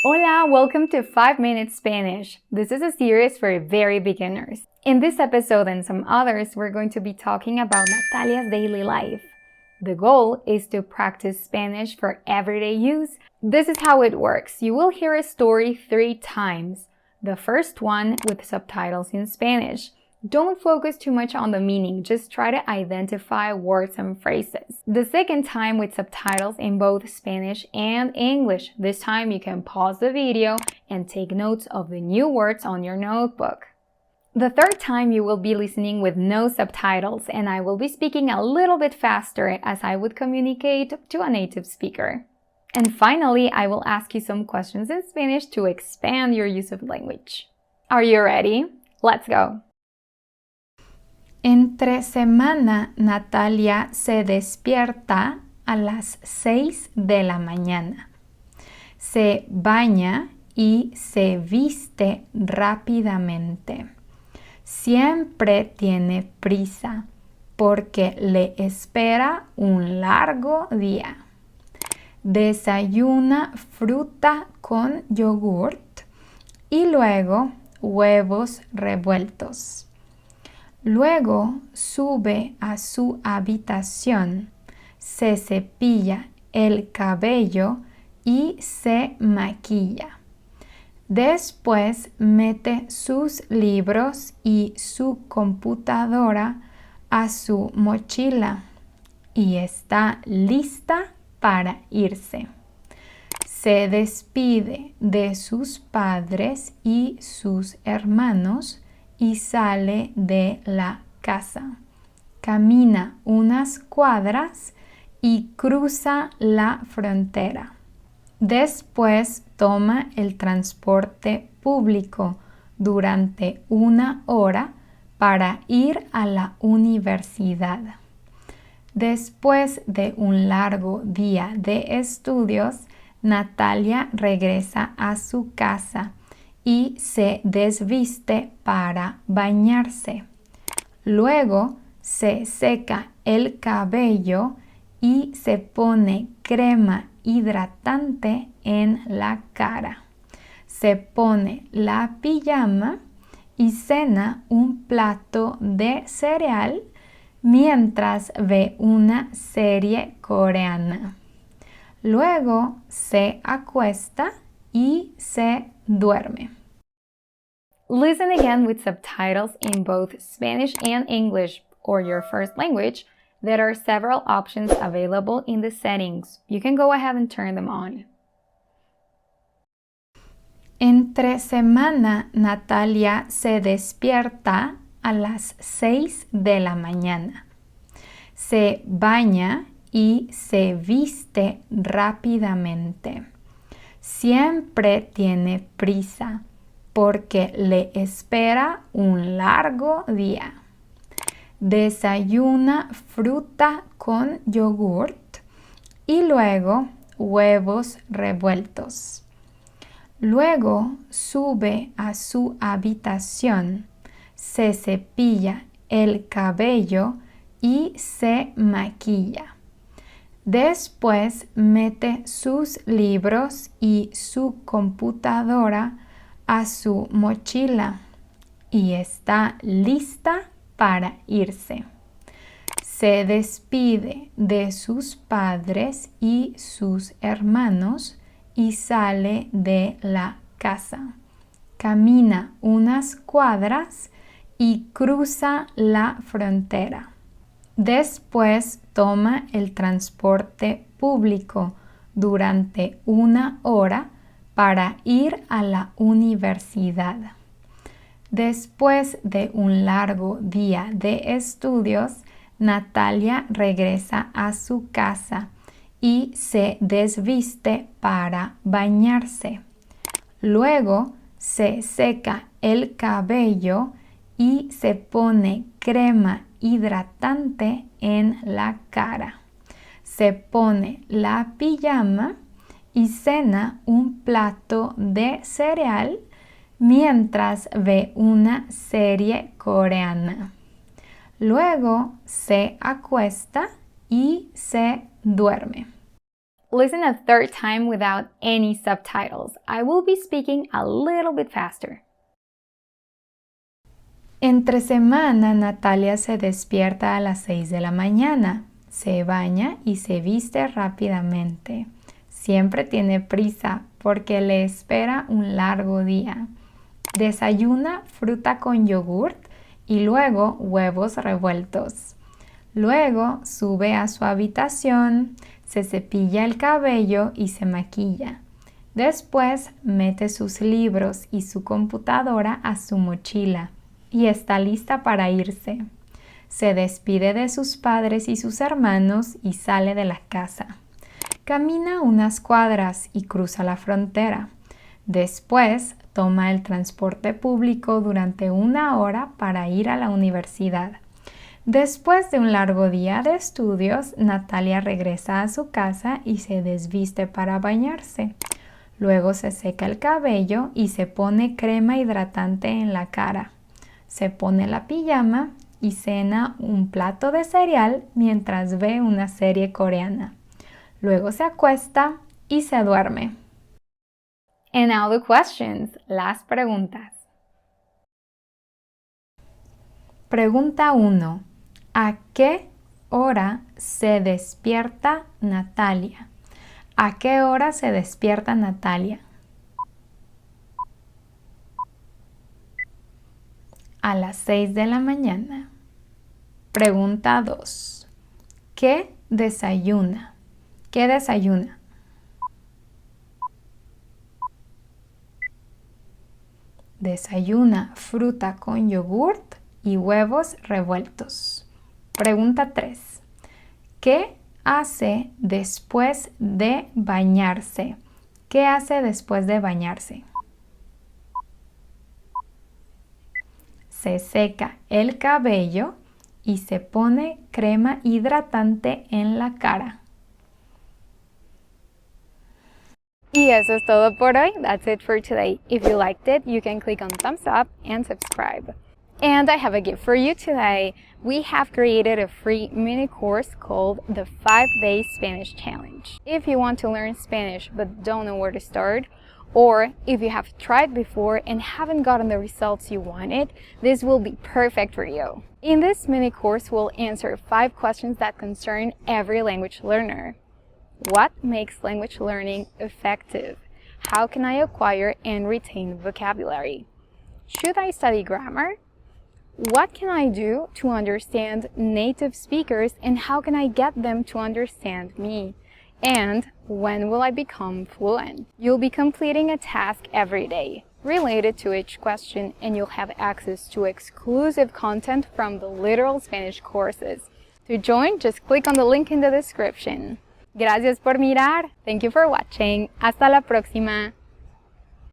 Hola, welcome to 5 Minutes Spanish. This is a series for very beginners. In this episode and some others, we're going to be talking about Natalia's daily life. The goal is to practice Spanish for everyday use. This is how it works. You will hear a story 3 times. The first one with subtitles in Spanish. Don't focus too much on the meaning, just try to identify words and phrases. The second time with subtitles in both Spanish and English. This time you can pause the video and take notes of the new words on your notebook. The third time you will be listening with no subtitles and I will be speaking a little bit faster as I would communicate to a native speaker. And finally, I will ask you some questions in Spanish to expand your use of language. Are you ready? Let's go! Entre semana, Natalia se despierta a las 6 de la mañana. Se baña y se viste rápidamente. Siempre tiene prisa porque le espera un largo día. Desayuna fruta con yogurt y luego huevos revueltos. Luego sube a su habitación, se cepilla el cabello y se maquilla. Después mete sus libros y su computadora a su mochila y está lista para irse. Se despide de sus padres y sus hermanos y sale de la casa. Camina unas cuadras y cruza la frontera. Después toma el transporte público durante 1 hora para ir a la universidad. Después de un largo día de estudios, Natalia regresa a su casa y se desviste para bañarse. Luego se seca el cabello y se pone crema hidratante en la cara. Se pone la pijama y cena un plato de cereal mientras ve una serie coreana. Luego se acuesta y se duerme. Listen again with subtitles in both Spanish and English or your first language. There are several options available in the settings. You can go ahead and turn them on. Entre semana, Natalia se despierta a las 6 de la mañana. Se baña y se viste rápidamente. Siempre tiene prisa porque le espera un largo día. Desayuna fruta con yogurt y luego huevos revueltos. Luego sube a su habitación, se cepilla el cabello y se maquilla. Después mete sus libros y su computadora a su mochila y está lista para irse. Se despide de sus padres y sus hermanos y sale de la casa. Camina unas cuadras y cruza la frontera. Después toma el transporte público durante 1 hora para ir a la universidad. Después de un largo día de estudios, Natalia regresa a su casa y se desviste para bañarse. Luego se seca el cabello y se pone crema hidratante en la cara. Se pone la pijama y cena un plato de cereal mientras ve una serie coreana. Luego se acuesta y se duerme. Listen a third time without any subtitles. I will be speaking a little bit faster. Entre semana, Natalia se despierta a las 6 de la mañana, se baña y se viste rápidamente. Siempre tiene prisa porque le espera un largo día. Desayuna fruta con yogurt y luego huevos revueltos. Luego sube a su habitación, se cepilla el cabello y se maquilla. Después mete sus libros y su computadora a su mochila y está lista para irse. Se despide de sus padres y sus hermanos y sale de la casa. Camina unas cuadras y cruza la frontera. Después toma el transporte público durante 1 hora para ir a la universidad. Después de un largo día de estudios, Natalia regresa a su casa y se desviste para bañarse. Luego se seca el cabello y se pone crema hidratante en la cara. Se pone la pijama y cena un plato de cereal mientras ve una serie coreana. Luego se acuesta y se duerme. And now the questions. Las preguntas. Pregunta 1. ¿A qué hora se despierta Natalia? ¿A qué hora se despierta Natalia? A las 6 de la mañana. Pregunta 2. ¿Qué desayuna? ¿Qué desayuna? Desayuna fruta con yogurt y huevos revueltos. Pregunta 3. ¿Qué hace después de bañarse? ¿Qué hace después de bañarse? Se seca el cabello y se pone crema hidratante en la cara. Y eso es todo por hoy. That's it for today. If you liked it, you can click on thumbs up and subscribe. And I have a gift for you today. We have created a free mini course called the 5-Day Spanish Challenge. If you want to learn Spanish but don't know where to start, or if you have tried before and haven't gotten the results you wanted, this will be perfect for you. In this mini course, we'll answer 5 questions that concern every language learner. What makes language learning effective? How can I acquire and retain vocabulary? Should I study grammar? What can I do to understand native speakers and how can I get them to understand me? And when will I become fluent? You'll be completing a task every day related to each question and you'll have access to exclusive content from the literal Spanish courses. To join, just click on the link in the description. Gracias por mirar. Thank you for watching. Hasta la próxima.